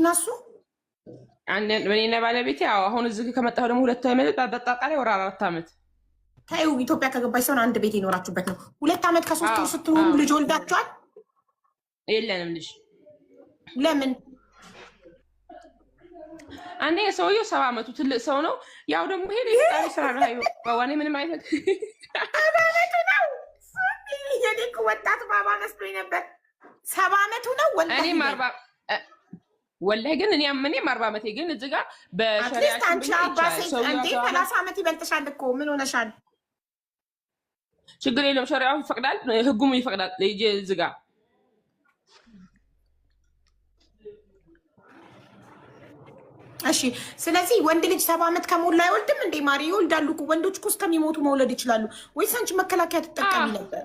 አንቺና እሱ እኔና ባለቤቴ አሁን እዚህ ከመጣሁ ደግሞ 2 ዓመት በአጠቃላይ ወደ 4 ዓመት ታዩ ኢትዮጵያ ከገባች ሰውን አንድ ቤት ይኖራችሁበት ነው። 2 ዓመት ከ3 ወር ስትኖሩ ልጅ ወልዳችኋል? የለንም ልጅ። ለምን? አንደኛ ሰውየው 70 ዓመቱ ትልቅ ሰው ነው። ያው ደግሞ ይሄ የፈጣሪ ስራ ነው። አይ ባባኔ ምንም አይነት 70 ዓመቱ ነው። የኔ እኮ ወጣት ባባ መስሎኝ ነበር። 70 ዓመቱ ነው ወላሂ። እኔም 40 ወላሂ ግን እኔም 40 ዓመቴ ግን እዚህ ጋር በሸሪዓችን አንቺ አባሴ እንዴ 30 ዓመት ይበልጥሻል እኮ ምን ሆነሻል? ችግር የለውም ሸሪዓው ይፈቅዳል፣ ህጉም ይፈቅዳል። ልጅ እዚህ ጋር እሺ። ስለዚህ ወንድ ልጅ 70 ዓመት ከሞላ አይወልድም እንዴ ማሪ? ይወልዳሉ እኮ ወንዶች እኮ እስከሚሞቱ መውለድ ይችላሉ። ወይስ አንቺ መከላከያ ትጠቀሚ ነበር?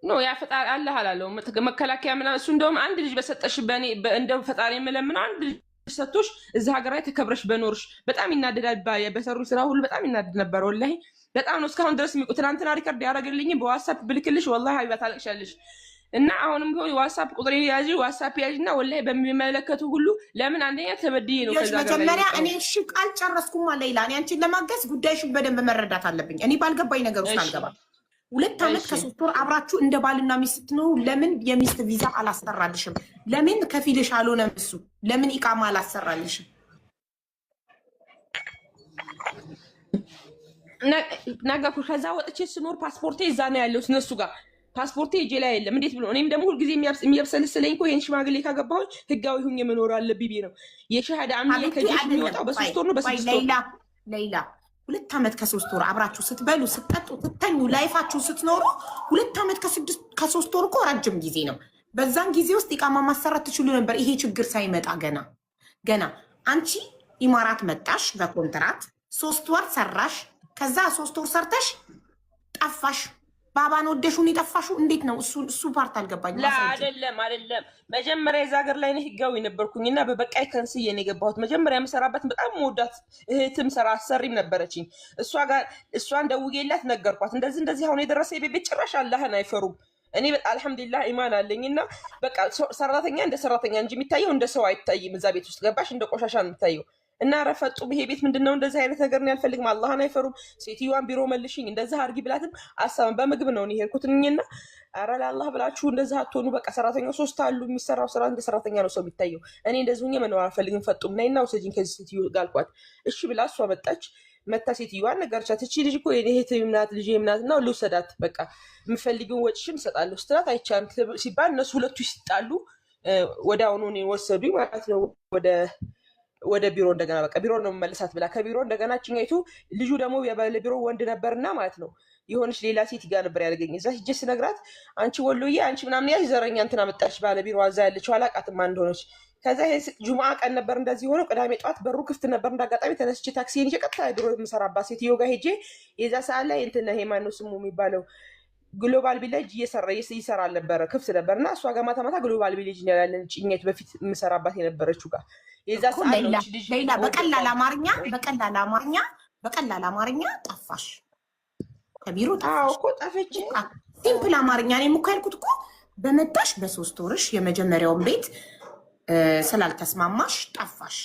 ኖ ያ ፈጣሪ አላህ አላለው መከላከያ ምናምን። እሱ እንደውም አንድ ልጅ በሰጠሽ በእኔ እንደው ፈጣሪ የምለምነው አንድ ልጅ ሰጥቶሽ እዛ ሀገር ላይ ተከብረሽ በኖርሽ። በጣም ይናደዳል። በሰሩ ስራ ሁሉ በጣም ይናደድ ነበር። ወላሂ በጣም ነው እስካሁን ድረስ የሚቆ ትናንትና ሪከርድ ያደረግልኝ በዋትስአፕ ብልክልሽ ወላሂ ሀቢባ ታለቅሻለሽ። እና አሁንም ቢሆን ዋትስአፕ ቁጥር ያዢ ዋትስአፕ ያዢና ወላሂ በሚመለከቱ ሁሉ ለምን አንደኛ ተበድዬ ነው ከዛ ጋር መጀመሪያ እኔ እሺ ቃል ጨረስኩማ ሌላ እኔ አንቺን ለማገዝ ጉዳይሽን በደንብ መረዳት አለብኝ። እኔ ባልገባኝ ነገር ውስጥ አልገባም። 2 ዓመት ከ3 ወር አብራችሁ እንደ ባልና ሚስት ነው። ለምን የሚስት ቪዛ አላሰራልሽም? ለምን ከፊልሽ አልሆነም? እሱ ለምን ኢቃማ አላሰራልሽም? ነገርኩ። ከዛ ወጥቼ ስኖር ፓስፖርቴ እዛ ነው ያለው እነሱ ጋር ፓስፖርቴ እጄ ላይ የለም። እንዴት ብሎ እኔም ደግሞ ሁልጊዜ የሚያብሰልስለኝ እኮ ይሄን ሽማግሌ ካገባሁኝ ህጋዊ ሁኜ መኖር አለብኝ ነው የሻሃዳ አምዬ ከጄሽ የሚወጣው በ3 ወር ነው። በ6 ወር ሌላ 2 ዓመት ከ3 ወር አብራችሁ ስትበሉ ስትጠጡ ስትተኙ ላይፋችሁ ስትኖሩ 2 ዓመት ከ3 ወር እኮ ረጅም ጊዜ ነው። በዛን ጊዜ ውስጥ ኢቃማ ማሰራት ትችሉ ነበር። ይሄ ችግር ሳይመጣ ገና አንቺ ኢማራት መጣሽ በኮንትራት 3 ወር ሰራሽ። ከዛ 3 ወር ሰርተሽ ጠፋሽ። ባባን ወደሹን የጠፋሹ እንዴት ነው? እሱ ፓርት አልገባኝ። አይደለም መጀመሪያ የዛ ሀገር ላይ ነው ህጋዊ ነበርኩኝና በበቃይ ከንስዬ ነው የገባሁት። መጀመሪያ የምሰራበት በጣም መወዳት እህትም ሰራ አሰሪም ነበረችኝ። እሷን ደውዬላት ነገርኳት። እንደዚህ አሁን የደረሰ የቤት ጭራሽ አላህን አይፈሩም። እኔ በጣም አልሐምዱሊላህ ኢማን አለኝና በቃ ሰራተኛ እንደ ሰራተኛ እንጂ የሚታየው እንደ ሰው አይታይም። እዛ ቤት ውስጥ ገባሽ እንደ ቆሻሻ ነው የሚታየው። እና ረፈጡም ይሄ ቤት ምንድነው እንደዚህ አይነት ነገር ነው ያልፈልግም። አላህን አይፈሩም። ሴትዮዋን ቢሮ መልሽኝ እንደዚህ አድርጊ ብላትም አሳም በምግብ ነው እኔ ሄድኩትኝና ኧረ ለአላህ ብላችሁ እንደዚህ አትሆኑ። በቃ ሰራተኛው 3 አሉ የሚሰራው ስራ እንደ ሰራተኛ ነው ሰው የሚታየው። እኔ እንደዚህ ሁኜ መኖር አልፈልግም። ፈጡም ነይና ውሰጂኝ ከዚህ ሴትዮ ጋር አልኳት። እሺ ብላ እሷ መጣች። መታ ሴትዮዋን ነገረቻት። እቺ ልጅ እኮ የኔ እህት ምናት ልጅ ምናት ነው ልውሰዳት በቃ የምፈልጊውን ወጭሽን እሰጣለሁ ስትላት አይቻልም ሲባል እነሱ ሁለቱ ሲጣሉ ወደ አሁኑ እኔን ወሰዱኝ ማለት ነው ወደ ቢሮ እንደገና በቃ ቢሮ ነው መመለሳት ብላ ከቢሮ እንደገና ጭኛይቱ ልጁ ደግሞ የባለቢሮ ወንድ ነበርና ማለት ነው የሆነች ሌላ ሴት ጋር ነበር ያደረገኝ። እዛ ሂጅ ስነግራት አንቺ ወሎዬ አንቺ ምናምን ያልሽ ዘረኛ እንትና መጣሽ ባለቢሮ አዛ ያለችው አላቃትም ማን እንደሆነች። ከዛ ይሄ ጁምዓ ቀን ነበር እንደዚህ ሆኖ ቅዳሜ ጠዋት በሩ ክፍት ነበር። እንዳጋጣሚ ተነስቼ ታክሲን ቀጥታ ቢሮ የምሰራባት ሴትዮ ጋር ሄጄ የዛ ሰዓት ላይ እንትና ይሄ ማነው ስሙ የሚባለው ግሎባል ቪሌጅ ይሰራል ነበረ ክፍት ነበርና እሷ ጋር ማታ ማታ ግሎባል ቪሌጅ ያለን ጭኛይቱ በፊት የምሰራባት የነበረችው ጋር የዛ ሰዓት ነው ሌላ በቀላል አማርኛ ጠፋሽ ከቢሮ ጠፋሽ እኮ ጠፍቼ ሲምፕል አማርኛ ነው እኮ ያልኩት እኮ በመጣሽ በ3 ወርሽ የመጀመሪያውን ቤት ስላልተስማማሽ ጠፋሽ።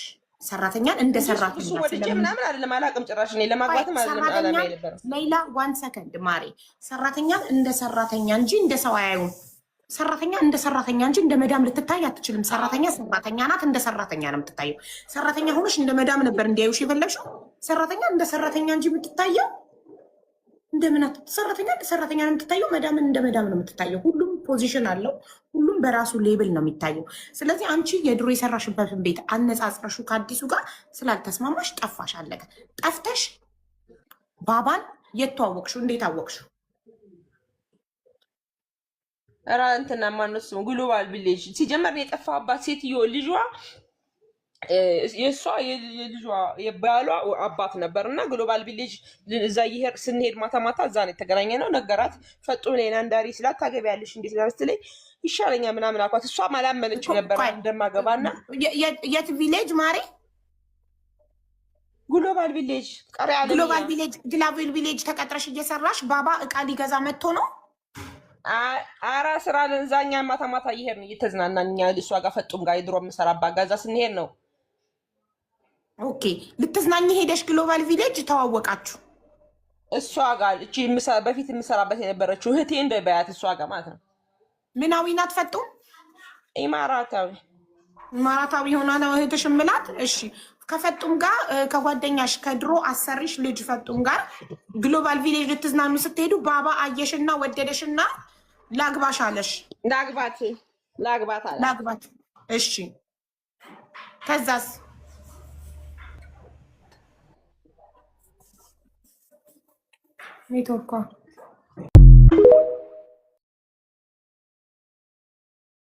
ሰራተኛን እንደ ሰራተኛ ወደጀ ምናምን አይደለም አላውቅም ጭራሽ እኔ ለማግባትም አይደለም አላማ ነበር። ሌላ 1 ሰከንድ ማሬ ሰራተኛን እንደ ሰራተኛ እንጂ እንደ ሰው አያዩም። ሰራተኛ እንደ ሰራተኛ እንጂ እንደ መዳም ልትታይ አትችልም። ሰራተኛ ናት፣ እንደ ሰራተኛ ነው የምትታየው። ሰራተኛ ሆነሽ እንደ መዳም ነበር እንዲያዩሽ የፈለግሽው። ሰራተኛ እንደ ሰራተኛ እንጂ የምትታየው እንደምናት ሰራተኛ እንደ ሰራተኛ ነው የምትታየው። መዳምን እንደ መዳም ነው የምትታየው። ሁሉም ፖዚሽን አለው። ሁሉም በራሱ ሌብል ነው የሚታየው። ስለዚህ አንቺ የድሮ የሰራሽበትን ቤት አነጻጽረሹ ከአዲሱ ጋር ስላልተስማማሽ ጠፋሽ። አለቀ። ጠፍተሽ ባባን የት ተዋወቅሽው? እንዴት አወቅሽው? ራ እንትና ማነው ስሙ ግሎባል ቪሌጅ ሲጀመር የጠፋባት ሴትዮ ልጇ የእሷ የልጇ የባሏ አባት ነበር እና ግሎባል ቪሌጅ እዛ ይሄር ስንሄድ ማታ ማታ እዛ ነው የተገናኘ ነው። ነገራት ፈጡ ሌና እንዳሪ ስላት ታገቢያለሽ እንዴት ስትለኝ ይሻለኛ ምናምን አልኳት። እሷ አላመነችም ነበር እንደማገባና የት ቪሌጅ ማሬ? ግሎባል ቪሌጅ ግሎባል ቪሌጅ ተቀጥረሽ እየሰራሽ ባባ እቃ ሊገዛ መጥቶ ነው አራ ስራ ለዛኛ ማታ ማታ እየሄድን እየተዝናናን እኛ እሷ ጋር ፈጡም ጋር የድሮ የምሰራባት ጋዛ ስንሄድ ነው። ኦኬ ልትዝናኝ ሄደሽ ግሎባል ቪሌጅ ተዋወቃችሁ? እሷ ጋር እቺ በፊት የምሰራበት የነበረችው እህቴ እንደ በያት እሷ ጋር ማለት ነው። ምናዊ ናት ፈጡም? ኢማራታዊ ሆና ነው እህትሽ ምላት? እሺ ከፈጡም ጋር ከጓደኛሽ ከድሮ አሰሪሽ ልጅ ፈጡም ጋር ግሎባል ቪሌጅ ልትዝናኑ ስትሄዱ ባባ አየሽና ወደደሽና ላግባሽ አለሽ? ላግባት። እሺ ከዛስ? ኔትወርኳ